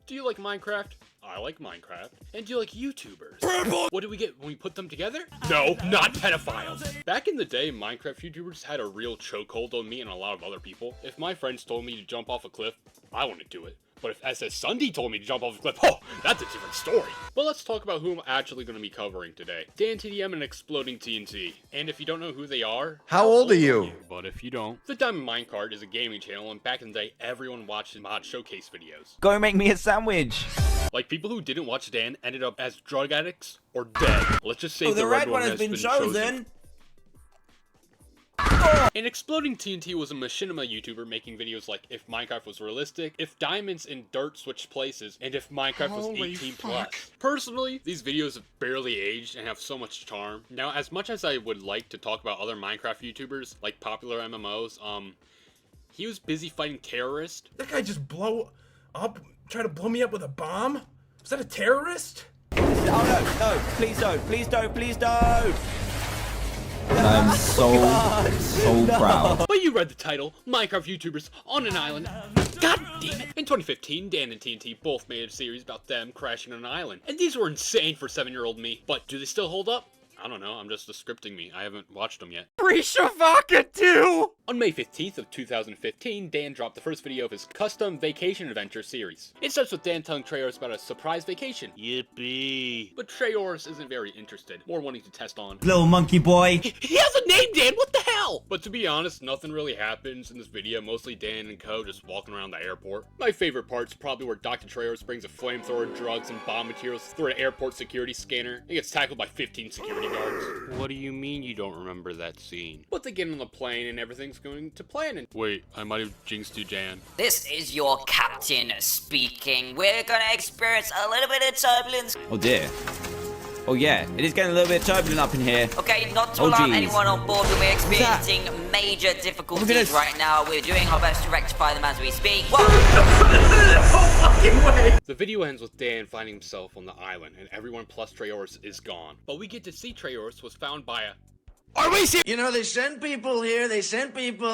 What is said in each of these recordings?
Do you like Minecraft? I like Minecraft. And do you like YouTubers? What do we get when we put them together? No, not pedophiles. Back in the day, Minecraft YouTubers had a real chokehold on me and a lot of other people. If my friends told me to jump off a cliff, I wouldn't do it. But if SS Sunday told me to jump off a cliff, oh, that's a different story. But let's talk about who I'm actually going to be covering today. DanTDM and ExplodingTNT. And if you don't know who they are, how old are you? But if you don't, the Diamond Minecart is a gaming channel, and back in the day, everyone watched mod showcase videos. Go make me a sandwich. Like, people who didn't watch Dan ended up as drug addicts or dead. Let's just say the red one has been chosen. And ExplodingTNT was a machinima YouTuber making videos like if Minecraft was realistic, if diamonds and dirt switched places, and if Minecraft was 18 plus. Personally, these videos have barely aged and have so much charm. Now, as much as I would like to talk about other Minecraft YouTubers, like popular MMOs, he was busy fighting terrorists. That guy just try to blow me up with a bomb? Was that a terrorist? Oh no, please don't, please don't, please don't! I'm so proud. But you read the title, Minecraft YouTubers on an island. God damn it! In 2015, Dan and TNT both made a series about them crashing on an island. And these were insane for 7-year-old me. But do they still hold up? I don't know, I'm just scripting me. I haven't watched them yet. Rishavaka too! On May 15th of 2015, Dan dropped the first video of his custom vacation adventure series. It starts with Dan telling Treyorus about a surprise vacation. Yippee. But Treyorus isn't very interested, more wanting to test on. Little monkey boy. He has a name, Dan, what the hell? But to be honest, nothing really happens in this video, mostly Dan and co just walking around the airport. My favorite part's probably where Dr. Treyorus brings a flamethrower, drugs, and bomb materials through an airport security scanner and gets tackled by 15 security guards. What do you mean you don't remember that scene? But they get on the plane and everything's going to plan. And wait, I might have jinxed you, Dan. This is your captain speaking. We're gonna experience a little bit of turbulence. Oh dear. Oh yeah, it is getting a little bit turbulent up in here. Okay, not to alarm anyone on board, but we're experiencing major difficulties right now. We're doing our best to rectify them as we speak. Whoa! The video ends with Dan finding himself on the island, and everyone plus Treyorus is gone. But we get to see Treyorus was found by a... Are we serious? You know, they send people here, they send people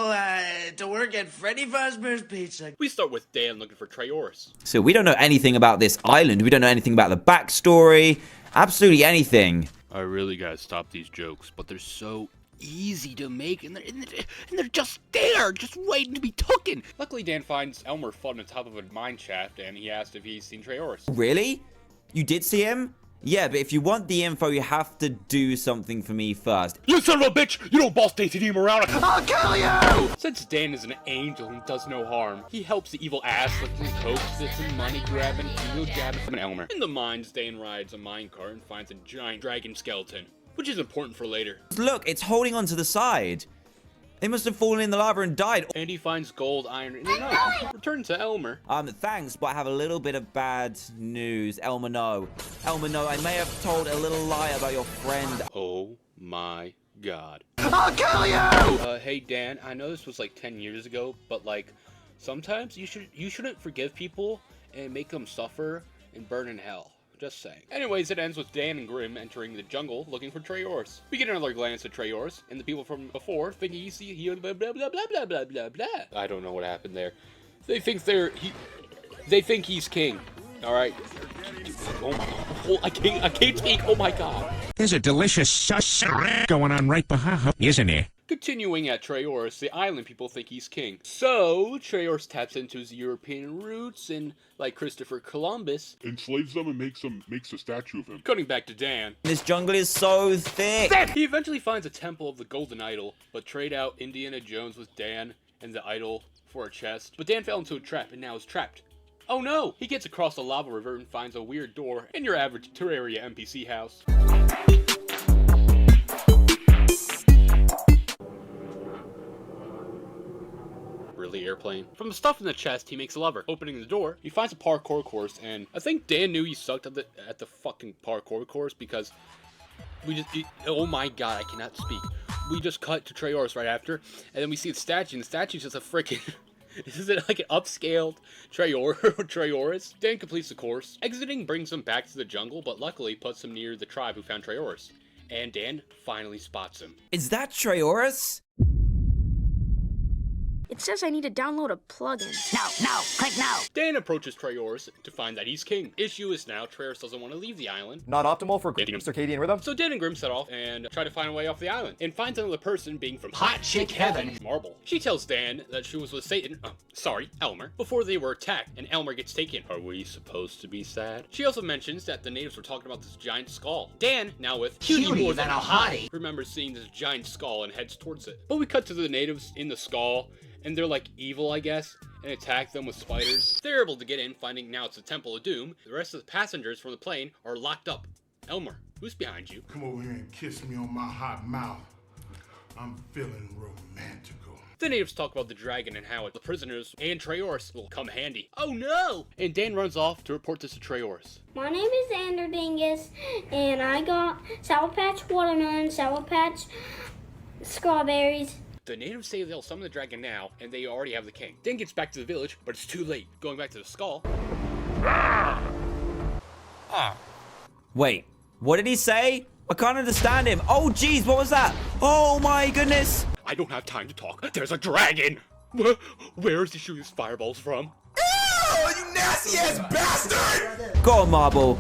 to work at Freddy Fazbear's Pizza. We start with Dan looking for Treyorus. So we don't know anything about this island. We don't know anything about the backstory. Absolutely anything. I really gotta stop these jokes, but they're so easy to make, and they're just there, just waiting to be taken. Luckily, Dan finds Elmer floating on top of a mine shaft, and he asked if he's seen Treyorus. Really? You did see him? Yeah, but if you want the info, you have to do something for me first. You son of a bitch! You don't boss DanTDM around! I'll kill you! Since Dan is an angel and does no harm, he helps the evil ass licking coke, some money grabbing, ego jabbing from an Elmer. In the mines, Dan rides a minecart and finds a giant dragon skeleton, which is important for later. Look, it's holding onto the side. They must have fallen in the lava and died. And he finds gold, iron, and no. Return to Elmer. Thanks, but I have a little bit of bad news. Elmer, no. Elmer, no, I may have told a little lie about your friend. Oh my god. I'll kill you! Hey Dan, I know this was like 10 years ago, but like, sometimes you shouldn't forgive people and make them suffer and burn in hell. Just saying. Anyways, it ends with Dan and Grim entering the jungle looking for Treyorus. We get another glance at Treyorus, and the people from before think he's blah blah blah blah blah blah blah blah. I don't know what happened there. They think he's king. All right. Oh my! Oh, I can't speak. Oh my god. There's a delicious sus going on right behind, isn't there? Continuing at Treyorus, the island people think he's king. So, Treyorus taps into his European roots and, like Christopher Columbus, enslaves them and makes a statue of him. Cutting back to Dan. This jungle is so thick. He eventually finds a temple of the Golden Idol, but trade out Indiana Jones with Dan and the idol for a chest. But Dan fell into a trap and now is trapped. Oh no! He gets across the lava river and finds a weird door in your average Terraria NPC house. Really, airplane? From the stuff in the chest, he makes a lever. Opening the door, he finds a parkour course, and I think Dan knew he sucked at the fucking parkour course because oh my god, I cannot speak. We just cut to Treyorus right after, and then we see the statue, and the statue's just a freaking... Is it like an upscaled Treyorus? Dan completes the course. Exiting brings him back to the jungle, but luckily puts him near the tribe who found Treyorus. And Dan finally spots him. Is that Treyorus? It says I need to download a plugin. No, click no. Dan approaches Trayaurus to find that he's king. Issue is now Trayaurus doesn't want to leave the island. Not optimal for circadian rhythm. So Dan and Grim set off and try to find a way off the island, and finds another person being from hot chick heaven, Marble. She tells Dan that she was with Satan, Elmer, before they were attacked, and Elmer gets taken. Are we supposed to be sad? She also mentions that the natives were talking about this giant skull. Dan, now with cutie more than a hottie, remembers seeing this giant skull and heads towards it. But we cut to the natives in the skull, and they're like evil, I guess, and attack them with spiders. They're able to get in, finding now it's the Temple of Doom. The rest of the passengers from the plane are locked up. Elmer, who's behind you? Come over here and kiss me on my hot mouth. I'm feeling romantical. The natives talk about the dragon and how the prisoners and Trayaurus will come handy. Oh no! And Dan runs off to report this to Trayaurus. My name is Andrew Dingus, and I got Sour Patch Watermelon, Sour Patch Strawberries. The natives say they'll summon the dragon now, and they already have the king. Dan gets back to the village, but it's too late. Going back to the skull. Wait, what did he say? I can't understand him. Oh, jeez, what was that? Oh, my goodness. I don't have time to talk. There's a dragon! Where is he shooting his fireballs from? Oh, you nasty ass bastard! Go on, Marble.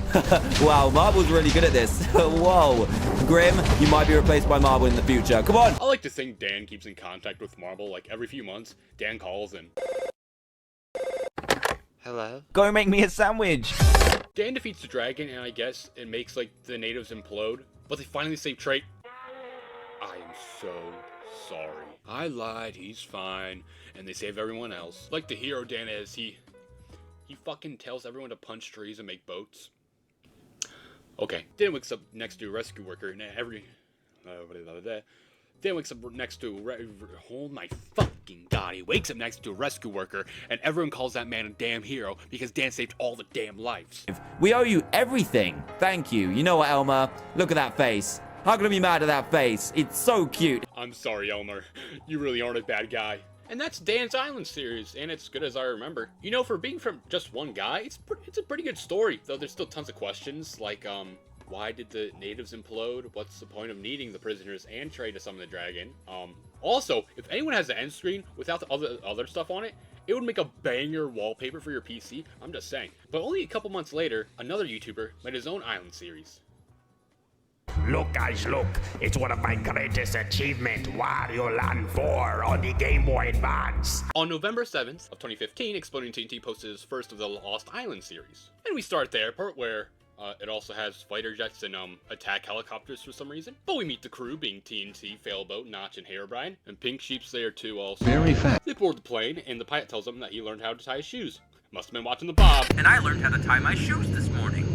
Wow, Marble's really good at this. Whoa. Grim, you might be replaced by Marble in the future. Come on. I like to think Dan keeps in contact with Marble, like every few months. Dan calls and... Hello? Go make me a sandwich. Dan defeats the dragon, and I guess it makes, like, the natives implode. But they finally save Trait. I am so sorry. I lied, he's fine. And they save everyone else. Like the hero Dan is, he fucking tells everyone to punch trees and make boats. Okay. Dan wakes up next to a rescue worker, and Dan wakes up next to oh my fucking god, he wakes up next to a rescue worker, and everyone calls that man a damn hero because Dan saved all the damn lives. We owe you everything. Thank you. You know what, Elmer? Look at that face. How can I be mad at that face? It's so cute. I'm sorry, Elmer. You really aren't a bad guy. And that's Dan's Island series, and it's good as I remember. You know, for being from just one guy, it's a pretty good story, though there's still tons of questions, like, why did the natives implode? What's the point of needing the prisoners and Trey to summon the dragon? Also, if anyone has the end screen without the other stuff on it, it would make a banger wallpaper for your PC, I'm just saying. But only a couple months later, another YouTuber made his own Island series. Look, guys, look. It's one of my greatest achievements, Wario Land 4 on the Game Boy Advance. On November 7th of 2015, ExplodingTNT posted his first of the Lost Island series. And we start at the airport where it also has fighter jets and attack helicopters for some reason. But we meet the crew, being TNT, Failboat, Notch, and Herobrine. And Pink Sheep's there too also. Very fast. They board the plane, and the pilot tells them that he learned how to tie his shoes. Must have been watching the Bob. And I learned how to tie my shoes this morning.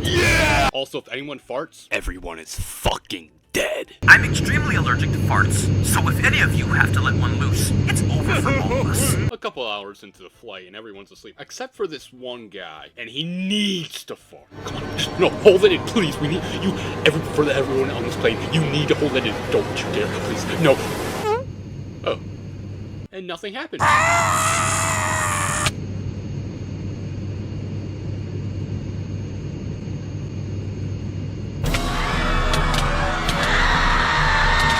Yeah! Also, if anyone farts, everyone is fucking dead. I'm extremely allergic to farts, so if any of you have to let one loose, it's over for all of us. A couple hours into the flight, and everyone's asleep, except for this one guy, and he needs to fart. Come on, no, hold it in, please. We need you. For everyone on this plane, you need to hold it in. Don't you dare, please. No. Oh, and nothing happened.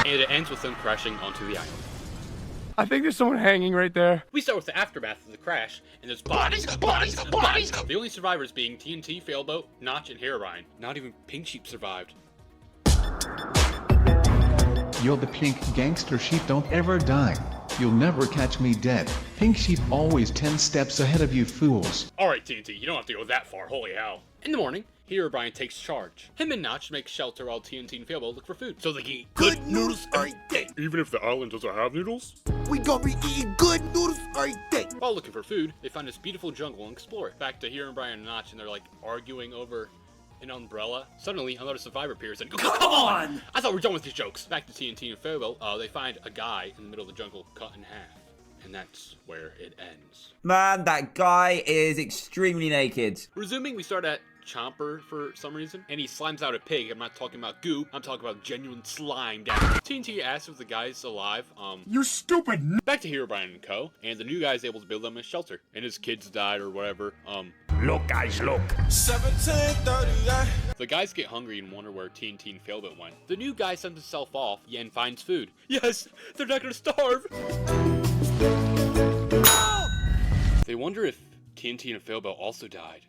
And it ends with them crashing onto the island. I think there's someone hanging right there. We start with the aftermath of the crash, and there's bodies. The only survivors being TNT, Failboat, Notch, and Herobrine. Not even Pink Sheep survived. You're the pink gangster sheep, don't ever die. You'll never catch me dead. Pink sheep always 10 steps ahead of you fools. Alright TNT, you don't have to go that far, holy hell. In the morning, Herobrine takes charge. Him and Notch make shelter while TNT and Failboat look for food, so they can eat good noodles every day. Even if the island doesn't have noodles? We gonna be eating good noodles every day. While looking for food, they find this beautiful jungle and explore it. Back to Herobrine and Notch, and they're like arguing over an umbrella. Suddenly, another survivor appears and come on! I thought we were done with these jokes. Back to TNT and Failboat, they find a guy in the middle of the jungle cut in half. And that's where it ends. Man, that guy is extremely naked. Resuming, we start at chomper for some reason, and he slimes out a pig. I'm not talking about goo, I'm talking about genuine slime down. TNT asks if the guy's alive. You stupid. Back to Herobrine and Co. And the new guy is able to build them a shelter, and his kids died or whatever. Look, guys, look. 1738. The guys get hungry and wonder where TNT and Failbit went. The new guy sends himself off and finds food. Yes, they're not gonna starve. They wonder if TNT and Failbit also died.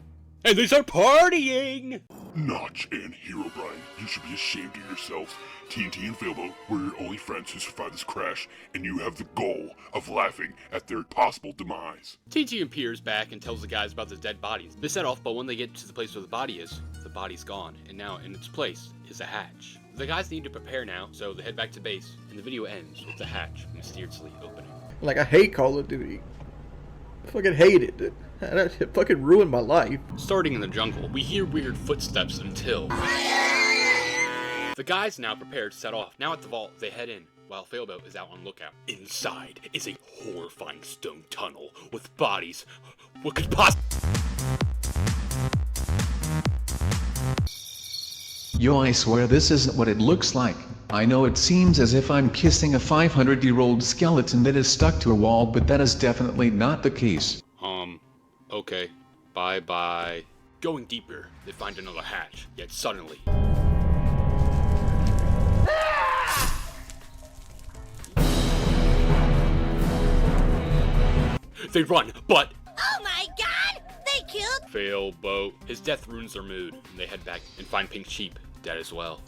And they start partying! Notch and Herobrine, you should be ashamed of yourselves. TNT and Failboat were your only friends who survived this crash, and you have the goal of laughing at their possible demise. TNT appears back and tells the guys about the dead bodies. They set off, but when they get to the place where the body's gone, and now in its place is a hatch. The guys need to prepare now, so they head back to base, and the video ends with the hatch mysteriously opening. Like, I hate Call of Duty. I fucking hate it, dude. It fucking ruined my life. Starting in the jungle, we hear weird footsteps until... The guys now prepare to set off. Now at the vault, they head in, while Failboat is out on lookout. Inside is a horrifying stone tunnel with bodies. What could possibly... Yo, I swear this isn't what it looks like. I know it seems as if I'm kissing a 500-year-old skeleton that is stuck to a wall, but that is definitely not the case. Okay. Bye-bye. Going deeper, they find another hatch, yet suddenly... They run, but... Oh my god! They killed... Failboat. His death ruins their mood, and they head back and find Pink Sheep dead as well.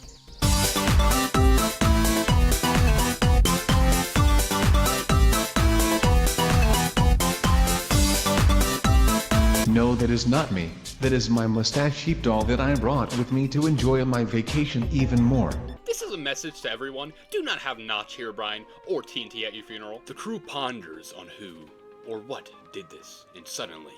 No, that is not me. That is my mustache sheepdog that I brought with me to enjoy my vacation even more. This is a message to everyone. Do not have Notch, Herobrine, or TNT at your funeral. The crew ponders on who or what did this, and suddenly...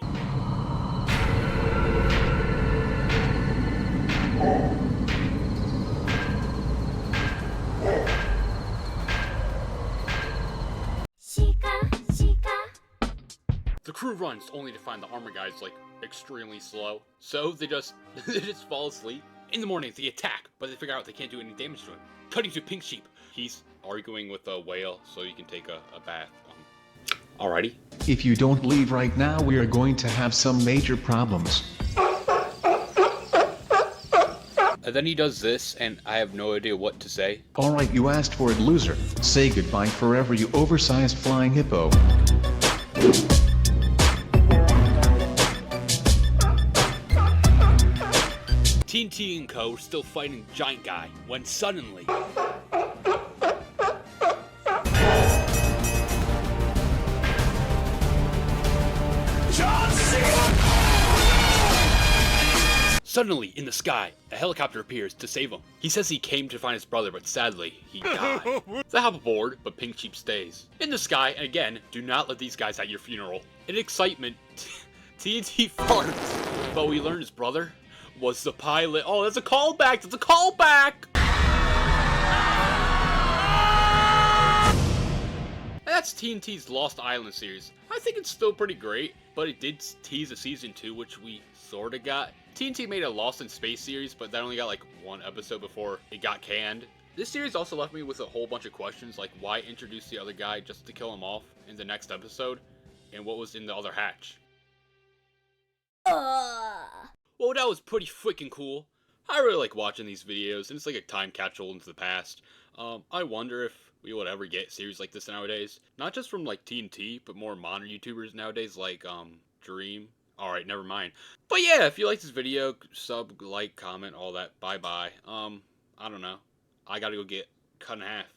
The crew runs only to find the armor guys like extremely slow. So they just fall asleep. In the morning they attack, but they figure out they can't do any damage to him. Cutting to Pink Sheep. He's arguing with a whale so he can take a bath. Alrighty. If you don't leave right now, we are going to have some major problems. And then he does this, and I have no idea what to say. Alright, you asked for it, loser. Say goodbye forever, you oversized flying hippo. TNT and Co. are still fighting Giant Guy, when suddenly... Suddenly, in the sky, a helicopter appears to save him. He says he came to find his brother, but sadly, he died. They hop aboard, but Pink Sheep stays. In the sky, and again, do not let these guys at your funeral. In excitement, TNT farts, but we learn his brother was the pilot. Oh, that's a callback! That's a callback! That's TNT's Lost Island series. I think it's still pretty great, but it did tease a season 2, which we sorta got. TNT made a Lost in Space series, but that only got like one episode before it got canned. This series also left me with a whole bunch of questions, like why introduce the other guy just to kill him off in the next episode, and what was in the other hatch. Well, that was pretty freaking cool. I really like watching these videos, and it's like a time capsule into the past. I wonder if we would ever get series like this nowadays. Not just from like TNT, but more modern YouTubers nowadays like Dream. Alright, never mind. But yeah, if you like this video, sub, like, comment, all that. Bye-bye. I don't know. I gotta go get cut in half.